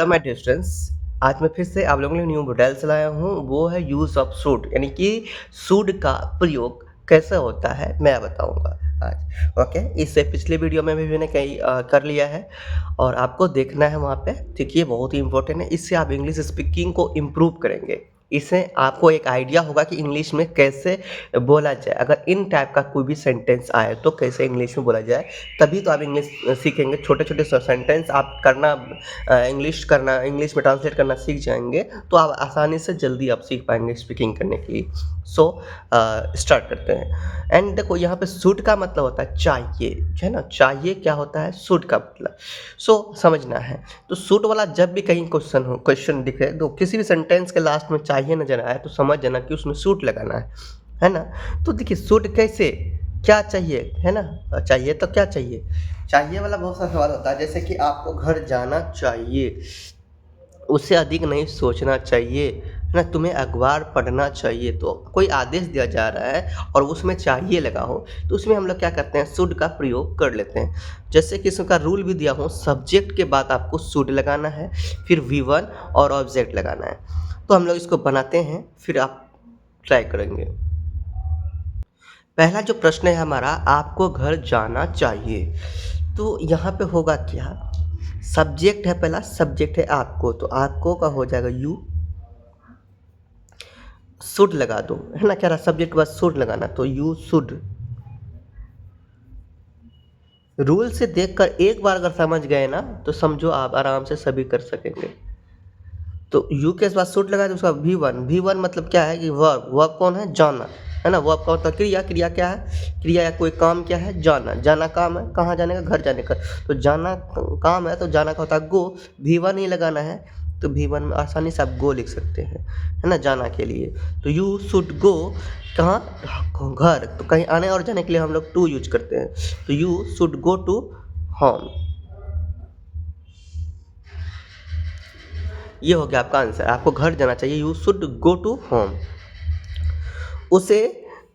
Hello my dear students. आज मैं फिर से आप लोगों के लिए न्यू मॉडल्स लाया हूँ। वो है यूज़ ऑफ शुड, यानी कि शुड का प्रयोग कैसे होता है मैं बताऊँगा आज। ओके, इससे पिछले वीडियो में भी मैंने कई कर लिया है और आपको देखना है वहाँ पे। ठीक, ये बहुत ही इंपॉर्टेंट है। इससे आप इंग्लिश स्पीकिंग को इम्प्रूव करेंगे। इससे आपको एक आइडिया होगा कि इंग्लिश में कैसे बोला जाए। अगर इन टाइप का कोई भी सेंटेंस आए तो कैसे इंग्लिश में बोला जाए, तभी तो आप इंग्लिश सीखेंगे। छोटे छोटे सेंटेंस आप करना, इंग्लिश में ट्रांसलेट करना सीख जाएंगे तो आप आसानी से जल्दी आप सीख पाएंगे स्पीकिंग करने के लिए। सो स्टार्ट करते हैं। एंड देखो, यहाँ पे शुड का मतलब होता है चाहिए, है ना। चाहिए क्या होता है, शुड का मतलब। सो समझना है। तो शुड वाला जब भी कहीं क्वेश्चन दिखे तो किसी भी सेंटेंस के लास्ट में चाहिए नजर आए तो समझ जाना कि उसमें शुड लगाना है ना। तो देखिए, शुड कैसे, क्या चाहिए, है ना। चाहिए तो क्या चाहिए, चाहिए वाला बहुत सा सवाल होता है। जैसे कि आपको घर जाना चाहिए, उससे अधिक नहीं सोचना चाहिए, है ना। तुम्हें अखबार पढ़ना चाहिए, तो कोई आदेश दिया जा रहा है और उसमें चाहिए लगा हो तो उसमें हम लोग क्या करते हैं, शुड का प्रयोग कर लेते हैं। जैसे कि इसका रूल भी दिया हो, सब्जेक्ट के बाद आपको शुड लगाना है, फिर V1 और ऑब्जेक्ट लगाना है। तो हम लोग इसको बनाते हैं, फिर आप ट्राई करेंगे। पहला जो प्रश्न है हमारा, आपको घर जाना चाहिए। तो यहाँ पे होगा क्या, सब्जेक्ट है, पहला सब्जेक्ट है आपको, तो आपको का हो जाएगा यू, शुड लगा दो, है ना। क्या रहा, सब्जेक्ट के बाद शुड लगाना, तो यू शुड। रूल से देखकर एक बार अगर समझ गए ना तो समझो आप आराम से सभी कर सकेंगे। तो यू के बाद शुड लगा दो, उसका V1 मतलब क्या है कि वर्ब कौन है, जाना, है ना। वर्ब का मतलब क्रिया, क्रिया क्या है, क्रिया या कोई काम क्या है, जाना। जाना काम है, कहाँ जाने का, घर जाने का। तो जाना काम है तो जाना का होता है गो। V1 ही लगाना है, तो V1 में आसानी से आप गो लिख सकते हैं, है ना, जाना के लिए। तो यू शुड गो, कहाँ, घर। तो कहीं आने और जाने के लिए हम लोग टू यूज करते हैं, तो you should go to home. ये हो गया आपका आंसर, आपको घर जाना चाहिए, you should go to home. उसे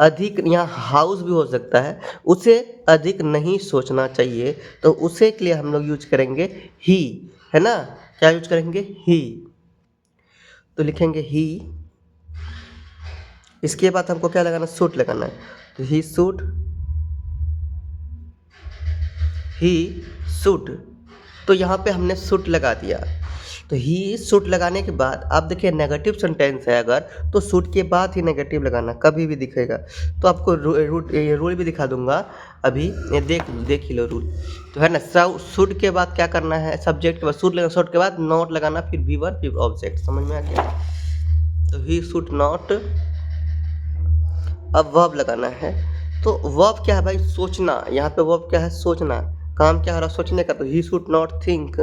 अधिक, यहाँ हाउस भी हो सकता है, उसे अधिक नहीं सोचना चाहिए, तो उसे के लिए हम लोग यूज करेंगे ही, है ना। क्या यूज करेंगे, ही। तो लिखेंगे ही, इसके बाद हमको क्या लगाना, शुड लगाना है, तो ही शुड, ही शुड। तो यहाँ पे हमने शुड लगा दिया। तो ही शुड लगाने के बाद आप देखिए, नेगेटिव सेंटेंस है अगर, तो शुड के बाद ही नेगेटिव लगाना, कभी भी दिखेगा। तो आपको ये रूल भी दिखा दूंगा अभी, ये देख ही लो रूल। तो है ना, शुड के बाद क्या करना है, सब्जेक्ट के बाद शुड लगाना, शुड के बाद नॉट लगाना, फिर V1 फिर ऑब्जेक्ट। समझ में आ गया। तो ही शुड नॉट, अब वर्ब लगाना है। तो वर्ब क्या है भाई, सोचना। यहाँ पे वर्ब क्या है, सोचना। काम क्या हो रहा है, सोचने का। तो he should not think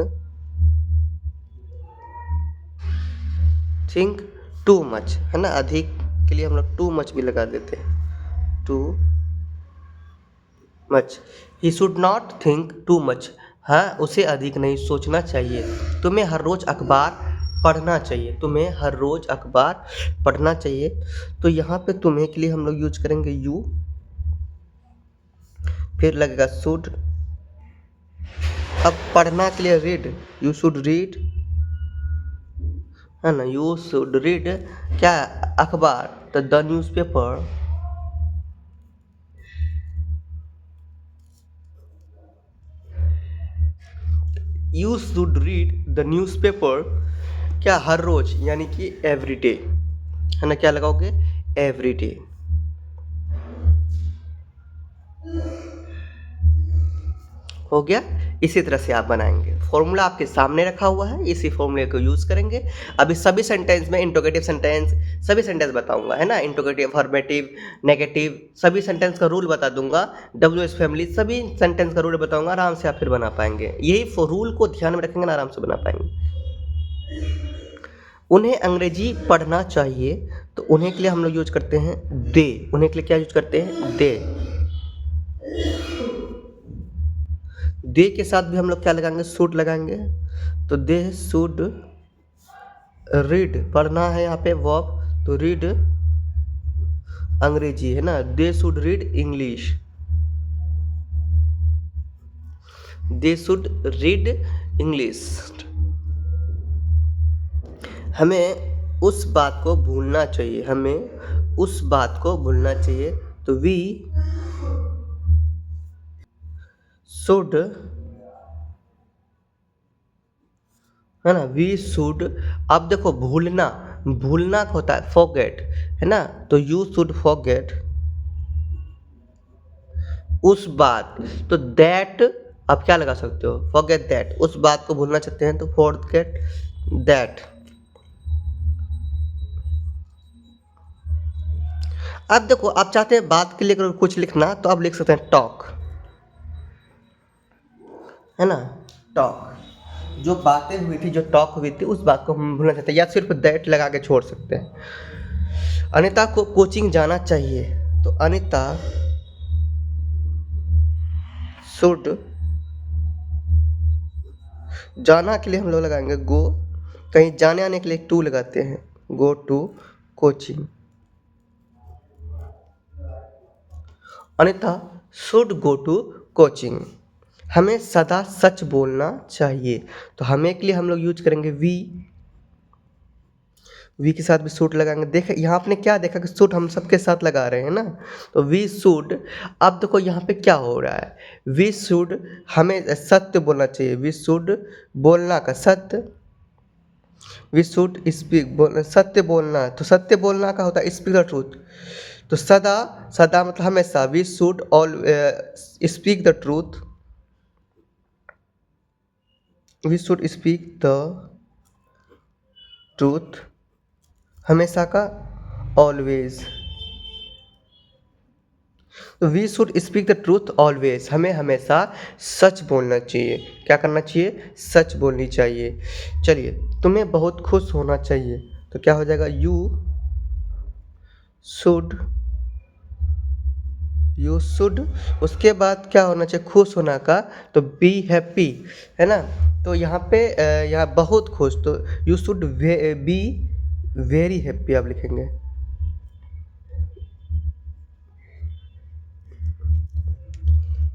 too much, है ना। अधिक के लिए हम लोग टू मच भी लगा देते हैं, too much. He should not think too much, हाँ, उसे अधिक नहीं सोचना चाहिए। तुम्हें हर रोज अखबार पढ़ना चाहिए, तुम्हें हर रोज अखबार पढ़ना चाहिए। तो यहाँ पे तुम्हें के लिए हम लोग यूज करेंगे यू, फिर लगेगा शुड। अब पढ़ना के लिए रीड, यू शुड रीड, है ना। यू शुड रीड क्या, अखबार, तो the news paper. You should read the news paper, क्या, हर रोज, यानी कि एवरी डे, है ना। क्या लगाओगे, एवरी डे। हो गया। इसी तरह से आप बनाएंगे। फॉर्मूला आपके सामने रखा हुआ है, इसी फॉर्मूले को यूज करेंगे। अभी सभी सेंटेंस में इंट्रोगेटिव सेंटेंस, सभी सेंटेंस बताऊंगा, है ना। इंट्रोगेटिव, अफर्मेटिव, नेगेटिव, सभी सेंटेंस का रूल बता दूंगा। WH फैमिली, सभी सेंटेंस का रूल बताऊंगा, आराम से आप फिर बना पाएंगे। यही रूल को ध्यान में रखेंगे ना, आराम से बना पाएंगे। उन्हें अंग्रेजी पढ़ना चाहिए, तो उन्हें के लिए हम लोग यूज करते हैं दे। उन्हें के लिए क्या यूज करते हैं, दे। दे के साथ भी हम लोग क्या लगाएंगे, शुड लगाएंगे। तो दे शुड रीड, पढ़ना है यहाँ पे वर्ब, तो रीड अंग्रेजी, है ना। They should read English, they should read English. हमें उस बात को भूलना चाहिए, हमें उस बात को भूलना चाहिए। तो वी शुड, है ना, वी शुड। अब देखो भूलना, भूलना का होता है फॉरगेट, है ना, तो यू शुड फॉरगेट उस बात। तो दैट आप क्या लगा सकते हो, फॉरगेट दैट, उस बात को भूलना चाहते हैं तो फॉरगेट दैट। अब देखो आप चाहते हैं बात के लिए अगर कुछ लिखना तो आप लिख सकते हैं टॉक, है ना, टॉक। जो बातें हुई थी, जो टॉक हुई थी, उस बात को हम भूलना चाहते हैं, या सिर्फ दैट लगा के छोड़ सकते हैं। अनीता को कोचिंग जाना चाहिए, तो अनीता शुड, जाना के लिए हम लोग लगाएंगे गो, कहीं जाने आने के लिए टू लगाते हैं, go to coaching. Anita should go to coaching. हमें सदा सच बोलना चाहिए, तो हमें के लिए हम लोग यूज करेंगे वी के साथ भी सूट लगाएंगे। देख यहाँ आपने क्या देखा कि सूट हम सबके साथ लगा रहे हैं ना, तो वी शुड। अब देखो यहाँ पे क्या हो रहा है, वी शुड, हमें सत्य बोलना चाहिए, वी शुड बोलना का सत्य, वी शुड स्पीक, सत्य बोलना, तो सत्य बोलना का होता है स्पीक द ट्रूथ। तो सदा, सदा मतलब हमेशा, we should all speak the truth, we should speak the truth, हमेशा का ऑलवेज। तो we should speak the truth always, हमें हमेशा सच बोलना चाहिए। क्या करना चाहिए, सच बोलनी चाहिए। चलिए, तुम्हें बहुत खुश होना चाहिए, तो क्या हो जाएगा, यू शुड। उसके बाद क्या होना चाहिए, खुश होना का, तो बी हैप्पी, है ना। तो यहाँ पे यहाँ बहुत खुश, तो you should be very happy आप लिखेंगे।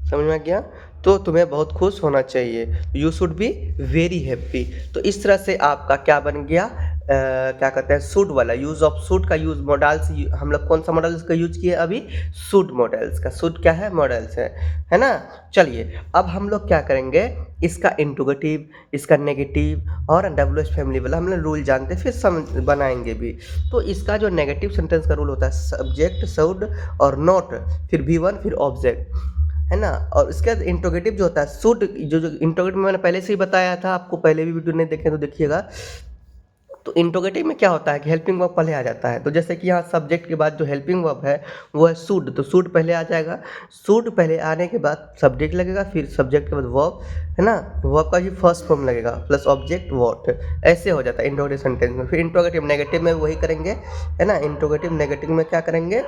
समझ में आ गया, तो तुम्हें बहुत खुश होना चाहिए, you should be very happy. तो इस तरह से आपका क्या बन गया, क्या कहते हैं, शुड वाला यूज ऑफ शुड का यूज मॉडल्स, हम लोग कौन सा मॉडल्स का यूज किए अभी, शुड मॉडल्स का। शुड क्या है, मॉडल्स है ना। चलिए अब हम लोग क्या करेंगे, इसका इंट्रोगेटिव, इसका नेगेटिव और डब्ल्यू एच फैमिली वाला हम लोग रूल जानते हैं, फिर समझ बनाएंगे भी। तो इसका जो नेगेटिव सेंटेंस का रूल होता है, सब्जेक्ट शुड और नॉट, फिर भी वन, फिर ऑब्जेक्ट, है ना। और इसके बाद इंट्रोगेटिव जो होता है, शुड, जो इंट्रोगेटिव मैंने पहले से ही बताया था आपको, पहले भी वीडियो नहीं देखे तो देखिएगा। तो इंट्रोगेटिव में क्या होता है कि हेल्पिंग वर्ब पहले आ जाता है। तो जैसे कि यहाँ सब्जेक्ट के बाद जो हेल्पिंग वर्ब है वो है शुड, तो शुड पहले आ जाएगा। शुड पहले आने के बाद सब्जेक्ट लगेगा, फिर सब्जेक्ट के बाद वर्ब, है ना, वर्ब का भी फर्स्ट फॉर्म लगेगा प्लस ऑब्जेक्ट व्हाट, ऐसे हो जाता है इंट्रोगेटिव सेंटेंस में। फिर इंट्रोगेटिव नेगेटिव में वही करेंगे, है ना। इंट्रोगेटिव नेगेटिव में क्या करेंगे,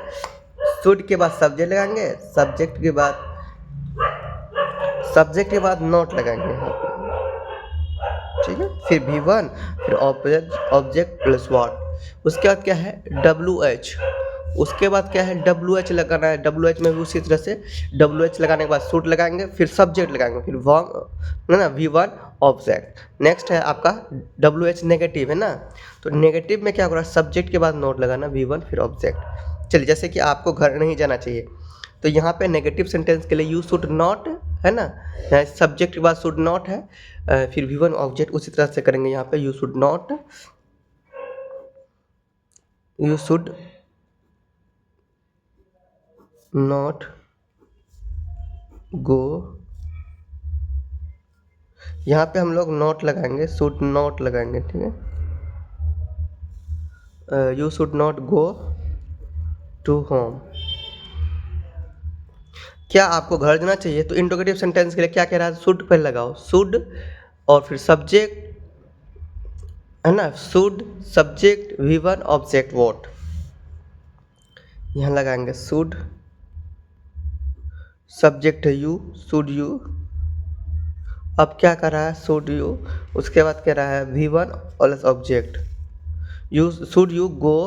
शुड के बाद सब्जेक्ट लगाएंगे, सब्जेक्ट के बाद नॉट लगाएंगे यहाँ पे, ठीक है। फिर भी वन, फिर ऑब्जेक्ट प्लस व्हाट। उसके बाद क्या है, डब्ल्यू एच। उसके बाद क्या है, डब्ल्यू एच लगाना है। डब्ल्यू एच में भी उसी तरह से डब्ल्यू एच लगाने के बाद सूट लगाएंगे, फिर सब्जेक्ट लगाएंगे, फिर वन, है ना, वी वन ऑब्जेक्ट। नेक्स्ट है आपका डब्ल्यू एच नेगेटिव, है ना। तो नेगेटिव में क्या हो रहा है, सब्जेक्ट के बाद नोट लगाना, वी वन फिर ऑब्जेक्ट। चलिए, जैसे कि आपको घर नहीं जाना चाहिए, तो यहाँ पे नेगेटिव सेंटेंस के लिए यू शुड नॉट, है ना, सब्जेक्ट के बाद शुड नॉट है, फिर वी वन ऑब्जेक्ट उसी तरह से करेंगे। यहाँ पे यू शुड नॉट गो, यहाँ पे हम लोग नॉट लगाएंगे, शुड नॉट लगाएंगे, ठीक है। You should not go to home. क्या आपको घर जाना चाहिए, तो इंट्रोगेटिव सेंटेंस के लिए क्या कह रहा है, शुड पहले लगाओ, शुड और फिर सब्जेक्ट, है ना, should subject V one object what. यहाँ लगाएंगे शुड, सब्जेक्ट है यू, शुड यू। अब क्या कर रहा है, शुड यू, उसके बाद कह रहा है V one plus object, you should you go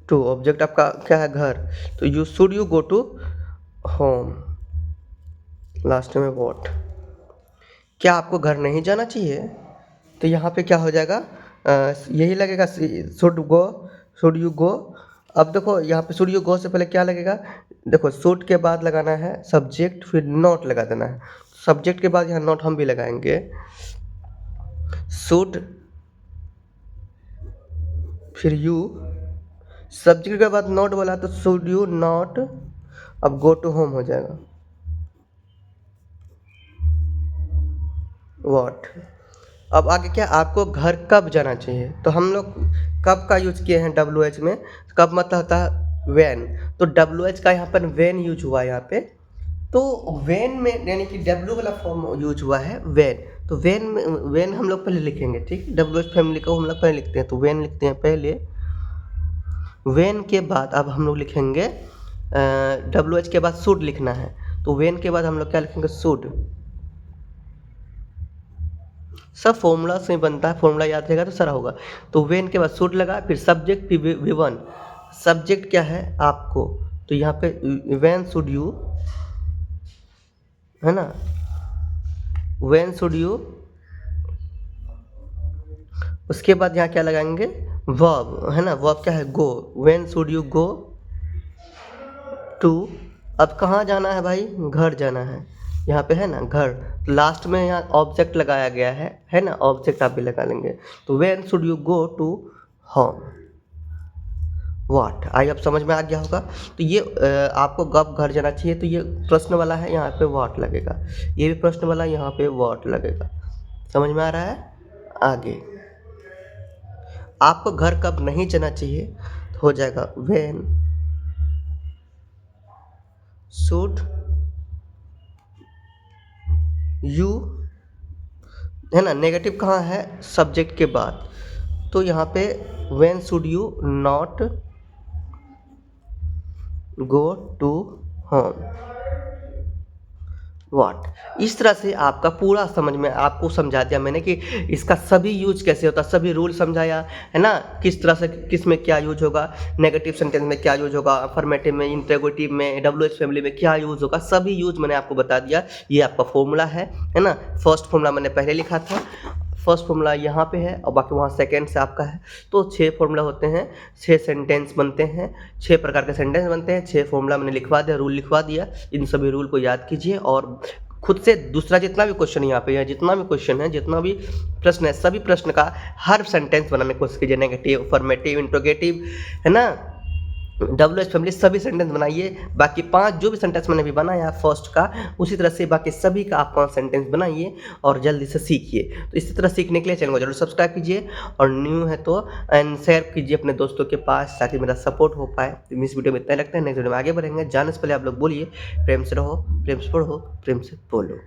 to, object आपका क्या है, घर, तो you should you go to home, last में व्हाट। क्या आपको घर नहीं जाना चाहिए, तो यहाँ पे क्या हो जाएगा, यही लगेगा शुड यू गो। अब देखो यहाँ पे शुड यू गो से पहले क्या लगेगा, देखो शुड के बाद लगाना है सब्जेक्ट, फिर नॉट लगा देना है। सब्जेक्ट के बाद यहाँ नॉट हम भी लगाएंगे, शुड फिर यू, सब्जेक्ट के बाद नॉट बोला तो शुड यू नॉट, अब गो टू होम हो जाएगा, वॉट। अब आगे क्या, आपको घर कब जाना चाहिए, तो हम लोग कब का यूज किए हैं WH में, कब मतलब होता है वैन, तो WH का यहाँ पर वैन यूज हुआ है यहाँ पे, तो वैन में यानी कि W वाला फॉर्म यूज हुआ है वैन, तो वैन हम लोग पहले लिखेंगे, ठीक। WH फैमिली को हम लोग पहले लिखते हैं, तो वैन लिखते हैं पहले। वैन के बाद अब हम लोग लिखेंगे WH के बाद शुड लिखना है, तो वैन के बाद हम लोग क्या लिखेंगे, शुड। सब फॉर्मूला से बनता है, फॉर्मूला याद रहेगा तो सारा होगा। तो वेन के बाद शुड लगा, फिर सब्जेक्ट फिर V1। सब्जेक्ट क्या है आपको, तो यहाँ पे वेन शुड यू है ना, वेन शुड यू। उसके बाद यहाँ क्या लगाएंगे, वर्ब है ना, वर्ब क्या है go, when should you go to. अब कहाँ जाना है भाई, घर जाना है, यहाँ पे है ना घर, लास्ट में यहाँ ऑब्जेक्ट लगाया गया है ना, ऑब्जेक्ट आप भी लगा लेंगे। तो when should you go to home, what. आई अब समझ में आ गया होगा। तो ये आपको कब घर जाना चाहिए, तो ये प्रश्न वाला है, यहाँ पे व्हाट लगेगा, ये भी प्रश्न वाला, यहाँ पे व्हाट लगेगा। समझ में आ रहा है। आगे आपको घर कब नहीं जाना चाहिए, तो हो जाएगा व्हेन शुड यू, है ना, नेगेटिव कहाँ है, सब्जेक्ट के बाद, तो यहाँ पे when should you not go to home, what. इस तरह से आपका पूरा समझ में, आपको समझा दिया मैंने कि इसका सभी यूज कैसे होता है, सभी रूल समझाया है ना, किस तरह से किस में क्या यूज होगा, नेगेटिव सेंटेंस में क्या यूज होगा, अफर्मेटिव में, इंटरोगेटिव में, WH फैमिली में क्या यूज होगा, सभी यूज मैंने आपको बता दिया। ये आपका फॉर्मूला है ना, फर्स्ट फॉर्मूला मैंने पहले लिखा था, फर्स्ट फॉर्मूला यहाँ पे है और बाकी वहाँ सेकंड से आपका है। तो 6 फॉर्मूला होते हैं, 6 सेंटेंस बनते हैं, 6 प्रकार के सेंटेंस बनते हैं, 6 फॉर्मूला मैंने लिखवा दिया, रूल लिखवा दिया। इन सभी रूल को याद कीजिए और खुद से दूसरा जितना भी क्वेश्चन यहाँ पे है, जितना भी क्वेश्चन है, जितना भी प्रश्न है, सभी प्रश्न का हर सेंटेंस बनाने की कोशिश कीजिए, नेगेटिव, अफर्मेटिव, इंट्रोगेटिव, है ना, WH फैमिली, सभी सेंटेंस बनाइए। बाकी 5 जो भी सेंटेंस मैंने भी बनाया फर्स्ट का, उसी तरह से बाकी सभी का आप 5 सेंटेंस बनाइए और जल्दी से सीखिए। तो इसी तरह सीखने के लिए चैनल को जरूर सब्सक्राइब कीजिए और न्यू है तो एंड शेयर कीजिए अपने दोस्तों के पास, ताकि मेरा सपोर्ट हो पाए। तो इस वीडियो में इतना लगता है, नेक्स्ट वीडियो में आगे बढ़ेंगे। जाने से पहले आप लोग बोलिए, प्रेम से रहो, प्रेम से पढ़ो, प्रेम से बोलो।